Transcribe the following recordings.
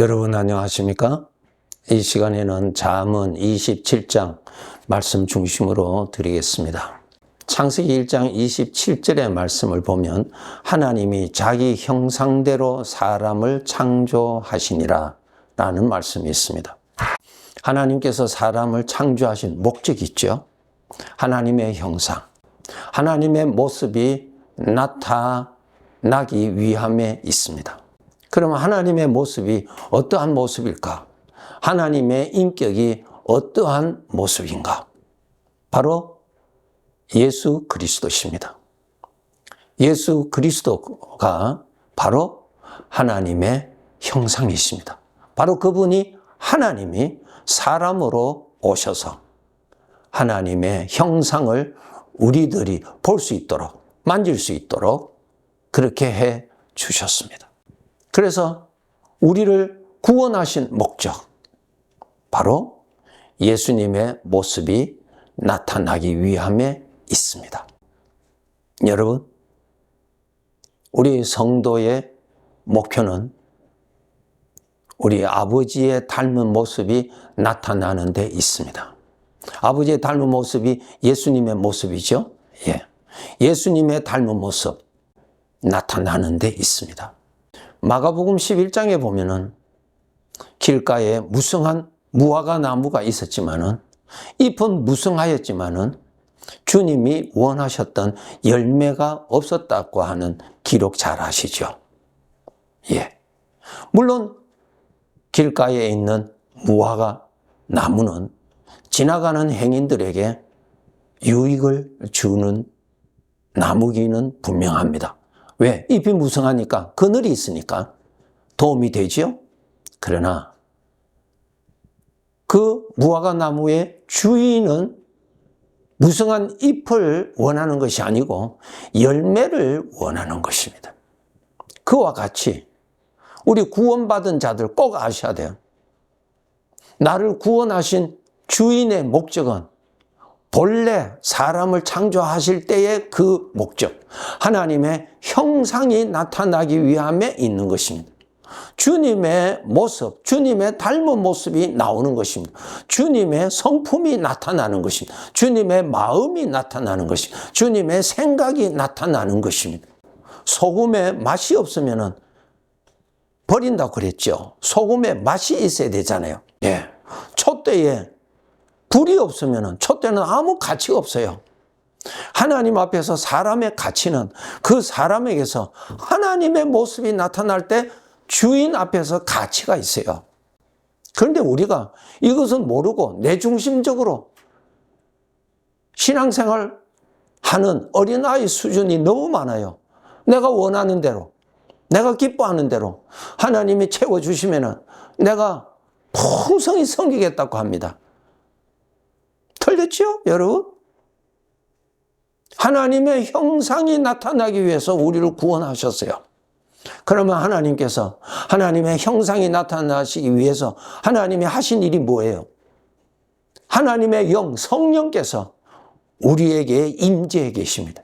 여러분 안녕하십니까? 이 시간에는 잠언 27장 말씀 중심으로 드리겠습니다. 창세기 1장 27절의 말씀을 보면 하나님이 자기 형상대로 사람을 창조하시니라 라는 말씀이 있습니다. 하나님께서 사람을 창조하신 목적이 있죠. 하나님의 형상, 하나님의 모습이 나타나기 위함에 있습니다. 그러면 하나님의 모습이 어떠한 모습일까? 하나님의 인격이 어떠한 모습인가? 바로 예수 그리스도십니다. 예수 그리스도가 바로 하나님의 형상이십니다. 바로 그분이 하나님이 사람으로 오셔서 하나님의 형상을 우리들이 볼 수 있도록, 만질 수 있도록 그렇게 해 주셨습니다. 그래서 우리를 구원하신 목적, 바로 예수님의 모습이 나타나기 위함에 있습니다. 여러분, 우리 성도의 목표는 우리 아버지의 닮은 모습이 나타나는 데 있습니다. 아버지의 닮은 모습이 예수님의 모습이죠. 예수님의 닮은 모습 나타나는 데 있습니다. 마가복음 11장에 보면은 길가에 무성한 무화과 나무가 있었지만은 잎은 무성하였지만은 주님이 원하셨던 열매가 없었다고 하는 기록 잘 아시죠? 물론 길가에 있는 무화과 나무는 지나가는 행인들에게 유익을 주는 나무기는 분명합니다. 왜? 잎이 무성하니까, 그늘이 있으니까 도움이 되지요? 그러나 그 무화과 나무의 주인은 무성한 잎을 원하는 것이 아니고 열매를 원하는 것입니다. 그와 같이 우리 구원받은 자들 꼭 아셔야 돼요. 나를 구원하신 주인의 목적은 본래 사람을 창조하실 때의 그 목적, 하나님의 형상이 나타나기 위함에 있는 것입니다. 주님의 모습, 주님의 닮은 모습이 나오는 것입니다. 주님의 성품이 나타나는 것입니다. 주님의 마음이 나타나는 것입니다. 주님의 생각이 나타나는 것입니다. 소금에 맛이 없으면 버린다고 그랬죠. 소금에 맛이 있어야 되잖아요. 촛대에 불이 없으면 촛대는 아무 가치가 없어요. 하나님 앞에서 사람의 가치는 그 사람에게서 하나님의 모습이 나타날 때 주인 앞에서 가치가 있어요. 그런데 우리가 이것은 모르고 내중심적으로 신앙생활 하는 어린아이 수준이 너무 많아요. 내가 원하는 대로, 내가 기뻐하는 대로 하나님이 채워주시면 내가 풍성히 섬기겠다고 합니다. 틀렸죠, 여러분? 하나님의 형상이 나타나기 위해서 우리를 구원하셨어요. 그러면 하나님께서 하나님의 형상이 나타나시기 위해서 하나님이 하신 일이 뭐예요? 하나님의 영, 성령께서 우리에게 임재해 계십니다.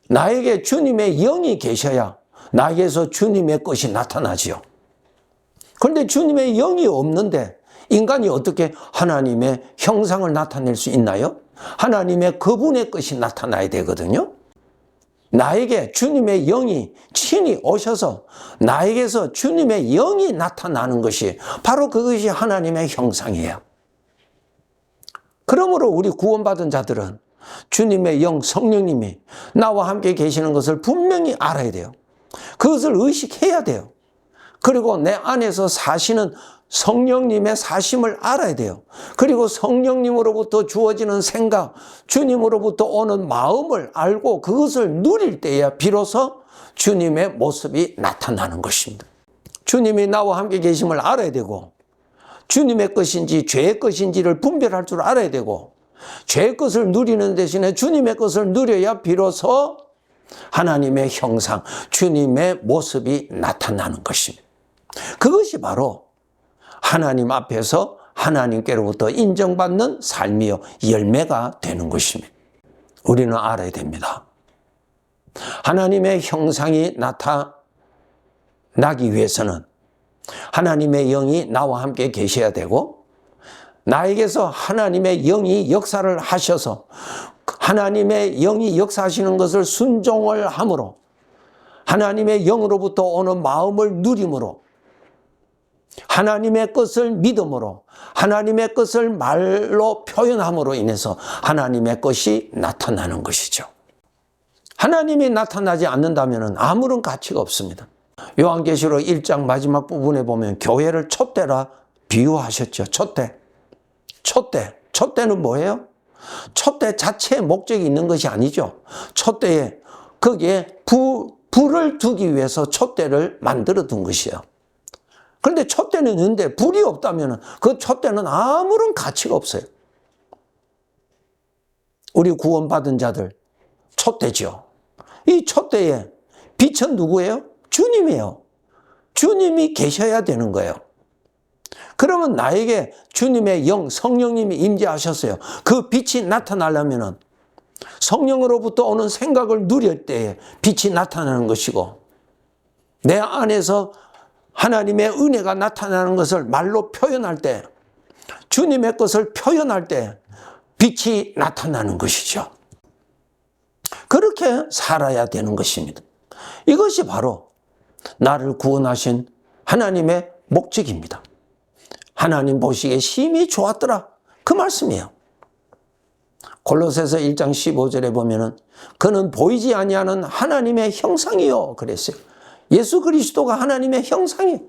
나에게 주님의 영이 계셔야 나에게서 주님의 것이 나타나지요. 그런데 주님의 영이 없는데 인간이 어떻게 하나님의 형상을 나타낼 수 있나요? 하나님의 그분의 것이 나타나야 되거든요. 나에게 주님의 영이 친히 오셔서 나에게서 주님의 영이 나타나는 것이 바로 그것이 하나님의 형상이에요. 그러므로 우리 구원받은 자들은 주님의 영, 성령님이 나와 함께 계시는 것을 분명히 알아야 돼요. 그것을 의식해야 돼요. 그리고 내 안에서 사시는 성령님의 사심을 알아야 돼요. 그리고 성령님으로부터 주어지는 생각, 주님으로부터 오는 마음을 알고 그것을 누릴 때야 비로소 주님의 모습이 나타나는 것입니다. 주님이 나와 함께 계심을 알아야 되고 주님의 것인지 죄의 것인지를 분별할 줄 알아야 되고 죄의 것을 누리는 대신에 주님의 것을 누려야 비로소 하나님의 형상, 주님의 모습이 나타나는 것입니다. 그것이 바로 하나님 앞에서 하나님께로부터 인정받는 삶이요 열매가 되는 것입니다. 우리는 알아야 됩니다. 하나님의 형상이 나타나기 위해서는 하나님의 영이 나와 함께 계셔야 되고, 나에게서 하나님의 영이 역사를 하셔서 하나님의 영이 역사하시는 것을 순종을 함으로, 하나님의 영으로부터 오는 마음을 누림으로, 하나님의 것을 믿음으로, 하나님의 것을 말로 표현함으로 인해서 하나님의 것이 나타나는 것이죠. 하나님이 나타나지 않는다면 아무런 가치가 없습니다. 요한계시록 1장 마지막 부분에 보면 교회를 촛대라 비유하셨죠. 촛대는 뭐예요? 촛대 자체에 목적이 있는 것이 아니죠. 촛대에 거기에 불을 두기 위해서 촛대를 만들어 둔 것이에요. 그런데 촛대는 있는데 불이 없다면 그 촛대는 아무런 가치가 없어요. 우리 구원받은 자들 촛대죠. 이 촛대에 빛은 누구예요? 주님이에요. 주님이 계셔야 되는 거예요. 그러면 나에게 주님의 영, 성령님이 임재하셨어요. 그 빛이 나타나려면 성령으로부터 오는 생각을 누릴 때에 빛이 나타나는 것이고, 내 안에서 하나님의 은혜가 나타나는 것을 말로 표현할 때, 주님의 것을 표현할 때 빛이 나타나는 것이죠. 그렇게 살아야 되는 것입니다. 이것이 바로 나를 구원하신 하나님의 목적입니다. 하나님 보시기에 심히 좋았더라, 그 말씀이에요. 골로새서 1장 15절에 보면은 그는 보이지 아니하는 하나님의 형상이요 그랬어요. 예수 그리스도가 하나님의 형상이에요.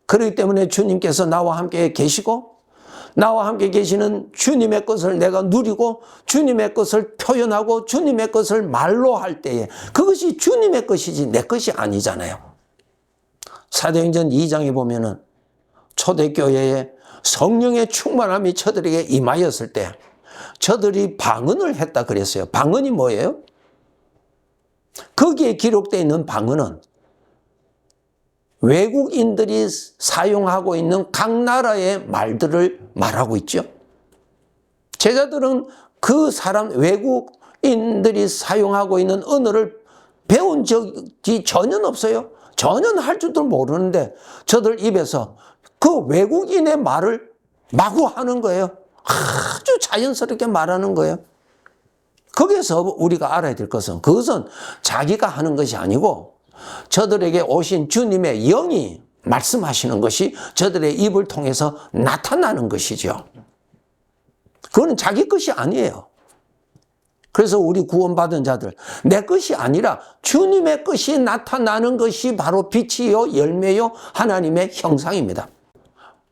그렇기 때문에 주님께서 나와 함께 계시고, 나와 함께 계시는 주님의 것을 내가 누리고, 주님의 것을 표현하고, 주님의 것을 말로 할 때에 그것이 주님의 것이지 내 것이 아니잖아요. 사도행전 2장에 보면은 초대교회에 성령의 충만함이 저들에게 임하였을 때 저들이 방언을 했다 그랬어요. 방언이 뭐예요? 거기에 기록되어 있는 방언은 외국인들이 사용하고 있는 각 나라의 말들을 말하고 있죠. 제자들은 그 외국인들이 사용하고 있는 언어를 배운 적이 전혀 없어요. 전혀 할 줄도 모르는데 저들 입에서 그 외국인의 말을 마구 하는 거예요. 아주 자연스럽게 말하는 거예요. 거기에서 우리가 알아야 될 것은, 그것은 자기가 하는 것이 아니고 저들에게 오신 주님의 영이 말씀하시는 것이 저들의 입을 통해서 나타나는 것이죠. 그건 자기 것이 아니에요. 그래서 우리 구원받은 자들, 내 것이 아니라 주님의 것이 나타나는 것이 바로 빛이요 열매요 하나님의 형상입니다.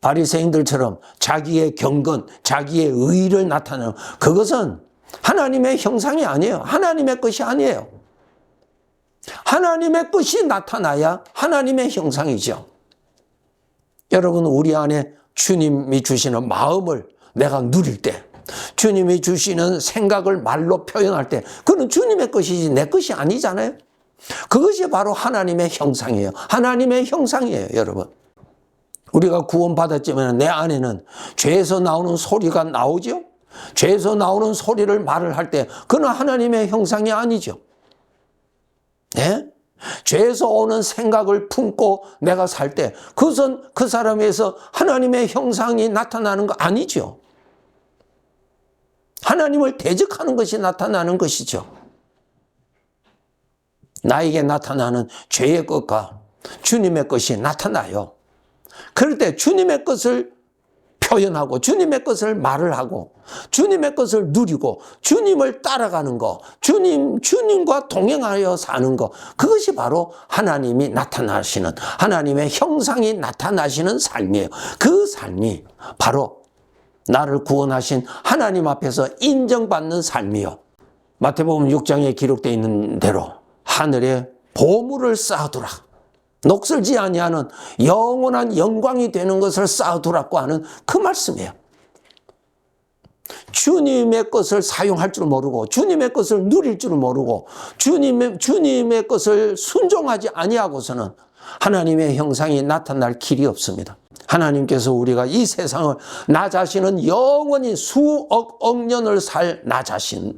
바리새인들처럼 자기의 경건, 자기의 의의를 나타내는 그것은 하나님의 형상이 아니에요. 하나님의 것이 아니에요. 하나님의 것이 나타나야 하나님의 형상이죠. 여러분, 우리 안에 주님이 주시는 마음을 내가 누릴 때, 주님이 주시는 생각을 말로 표현할 때, 그건 주님의 것이지 내 것이 아니잖아요. 그것이 바로 하나님의 형상이에요. 하나님의 형상이에요, 여러분. 우리가 구원받았지만 내 안에는 죄에서 나오는 소리가 나오죠. 죄에서 나오는 소리를 말을 할 때 그건 하나님의 형상이 아니죠. 네? 죄에서 오는 생각을 품고 내가 살 때 그것은 그 사람에서 하나님의 형상이 나타나는 거 아니죠. 하나님을 대적하는 것이 나타나는 것이죠. 나에게 나타나는 죄의 것과 주님의 것이 나타나요. 그럴 때 주님의 것을 표현하고 주님의 것을 말을 하고 주님의 것을 누리고 주님을 따라가는 거, 주님과 동행하여 사는 거, 그것이 바로 하나님이 나타나시는, 하나님의 형상이 나타나시는 삶이에요. 그 삶이 바로 나를 구원하신 하나님 앞에서 인정받는 삶이요. 마태복음 6장에 기록되어 있는 대로 하늘에 보물을 쌓아두라, 녹슬지 아니하는 영원한 영광이 되는 것을 쌓아두라고 하는 그 말씀이에요. 주님의 것을 사용할 줄 모르고 주님의 것을 누릴 줄 모르고 주님의 것을 순종하지 아니하고서는 하나님의 형상이 나타날 길이 없습니다. 하나님께서 우리가 이 세상을, 나 자신은 영원히 수억 억 년을 살 나 자신을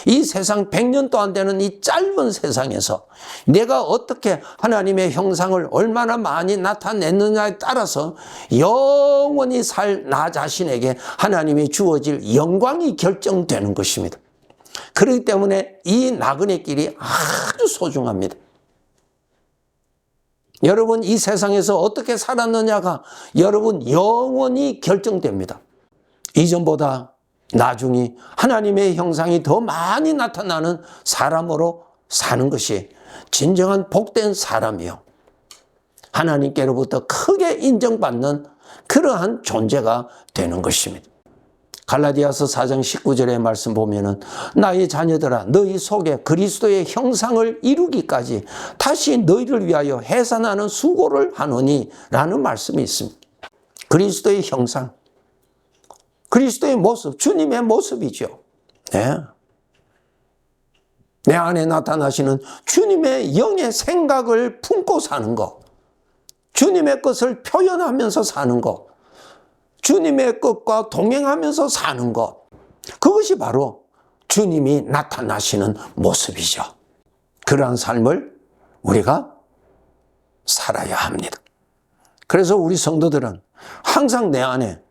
이 세상 100년도 안 되는 이 짧은 세상에서 내가 어떻게 하나님의 형상을 얼마나 많이 나타냈느냐에 따라서 영원히 살 나 자신에게 하나님이 주어질 영광이 결정되는 것입니다. 그렇기 때문에 이 나그네 길이 아주 소중합니다. 여러분 이 세상에서 어떻게 살았느냐가 여러분 영원히 결정됩니다. 이전보다 나중에 하나님의 형상이 더 많이 나타나는 사람으로 사는 것이 진정한 복된 사람이요, 하나님께로부터 크게 인정받는 그러한 존재가 되는 것입니다. 갈라디아서 4장 19절의 말씀 보면은 나의 자녀들아 너희 속에 그리스도의 형상을 이루기까지 다시 너희를 위하여 해산하는 수고를 하노니 라는 말씀이 있습니다. 그리스도의 형상, 그리스도의 모습, 주님의 모습이죠. 네. 내 안에 나타나시는 주님의 영의 생각을 품고 사는 것, 주님의 것을 표현하면서 사는 것, 주님의 것과 동행하면서 사는 것, 그것이 바로 주님이 나타나시는 모습이죠. 그러한 삶을 우리가 살아야 합니다. 그래서 우리 성도들은 항상 내 안에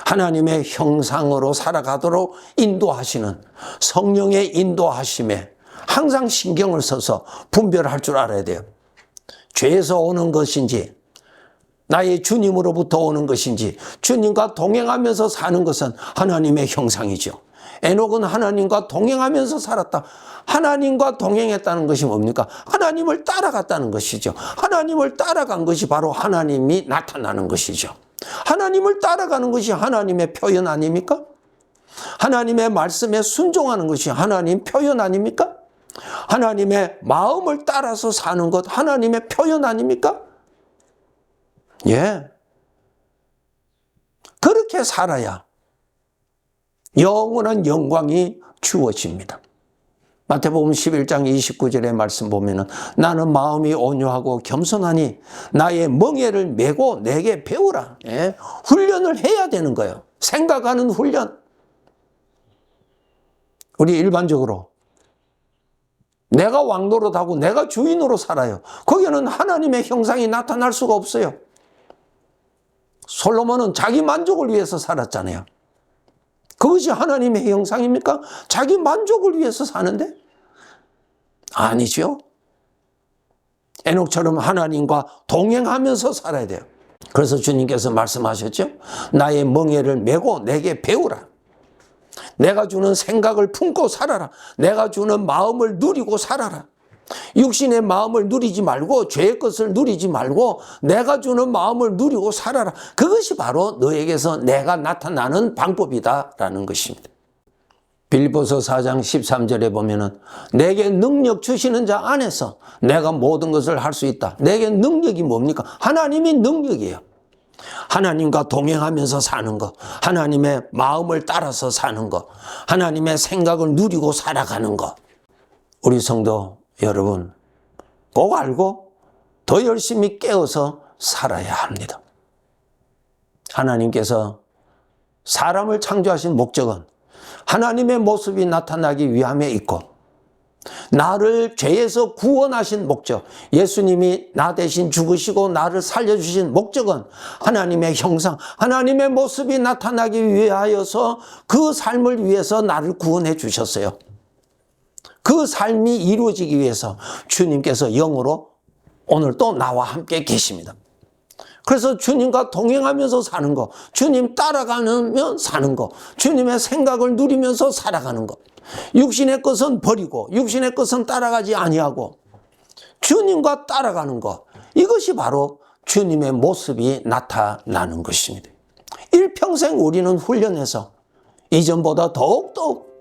하나님의 형상으로 살아가도록 인도하시는 성령의 인도하심에 항상 신경을 써서 분별할 줄 알아야 돼요. 죄에서 오는 것인지 나의 주님으로부터 오는 것인지, 주님과 동행하면서 사는 것은 하나님의 형상이죠. 에녹은 하나님과 동행하면서 살았다. 하나님과 동행했다는 것이 뭡니까? 하나님을 따라갔다는 것이죠. 하나님을 따라간 것이 바로 하나님이 나타나는 것이죠. 하나님을 따라가는 것이 하나님의 표현 아닙니까? 하나님의 말씀에 순종하는 것이 하나님 표현 아닙니까? 하나님의 마음을 따라서 사는 것 하나님의 표현 아닙니까? 예. 그렇게 살아야 영원한 영광이 주어집니다. 마태복음 11장 29절의 말씀 보면은 나는 마음이 온유하고 겸손하니 나의 멍에를 메고 내게 배우라. 예. 훈련을 해야 되는 거예요. 생각하는 훈련. 우리 일반적으로 내가 왕노릇하고 내가 주인으로 살아요. 거기는 하나님의 형상이 나타날 수가 없어요. 솔로몬은 자기 만족을 위해서 살았잖아요. 그것이 하나님의 형상입니까? 자기 만족을 위해서 사는데? 아니죠. 에녹처럼 하나님과 동행하면서 살아야 돼요. 그래서 주님께서 말씀하셨죠. 나의 멍에를 메고 내게 배우라. 내가 주는 생각을 품고 살아라. 내가 주는 마음을 누리고 살아라. 육신의 마음을 누리지 말고 죄의 것을 누리지 말고 내가 주는 마음을 누리고 살아라. 그것이 바로 너에게서 내가 나타나는 방법이다라는 것입니다. 빌립보서 4장 13절에 보면은 내게 능력 주시는 자 안에서 내가 모든 것을 할 수 있다. 내게 능력이 뭡니까? 하나님이 능력이에요. 하나님과 동행하면서 사는 것, 하나님의 마음을 따라서 사는 것, 하나님의 생각을 누리고 살아가는 것. 우리 성도 여러분 꼭 알고 더 열심히 깨어서 살아야 합니다. 하나님께서 사람을 창조하신 목적은 하나님의 모습이 나타나기 위함에 있고 나를 죄에서 구원하신 목적, 예수님이 나 대신 죽으시고 나를 살려주신 목적은 하나님의 형상, 하나님의 모습이 나타나기 위하여서 그 삶을 위해서 나를 구원해 주셨어요. 그 삶이 이루어지기 위해서 주님께서 영으로 오늘 또 나와 함께 계십니다. 그래서 주님과 동행하면서 사는 것, 주님 따라가면 사는 것, 주님의 생각을 누리면서 살아가는 것, 육신의 것은 버리고 육신의 것은 따라가지 아니하고 주님과 따라가는 것, 이것이 바로 주님의 모습이 나타나는 것입니다. 일평생 우리는 훈련해서 이전보다 더욱더욱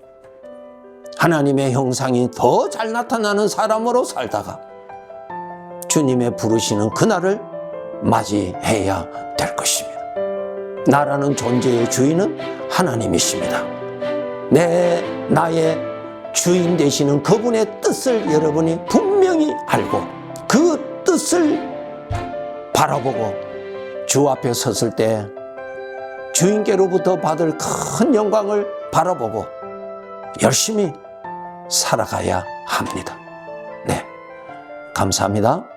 하나님의 형상이 더 잘 나타나는 사람으로 살다가 주님의 부르시는 그날을 맞이해야 될 것입니다. 나라는 존재의 주인은 하나님이십니다. 나의 주인 되시는 그분의 뜻을 여러분이 분명히 알고 그 뜻을 바라보고 주 앞에 섰을 때 주인께로부터 받을 큰 영광을 바라보고 열심히 살아가야 합니다. 네, 감사합니다.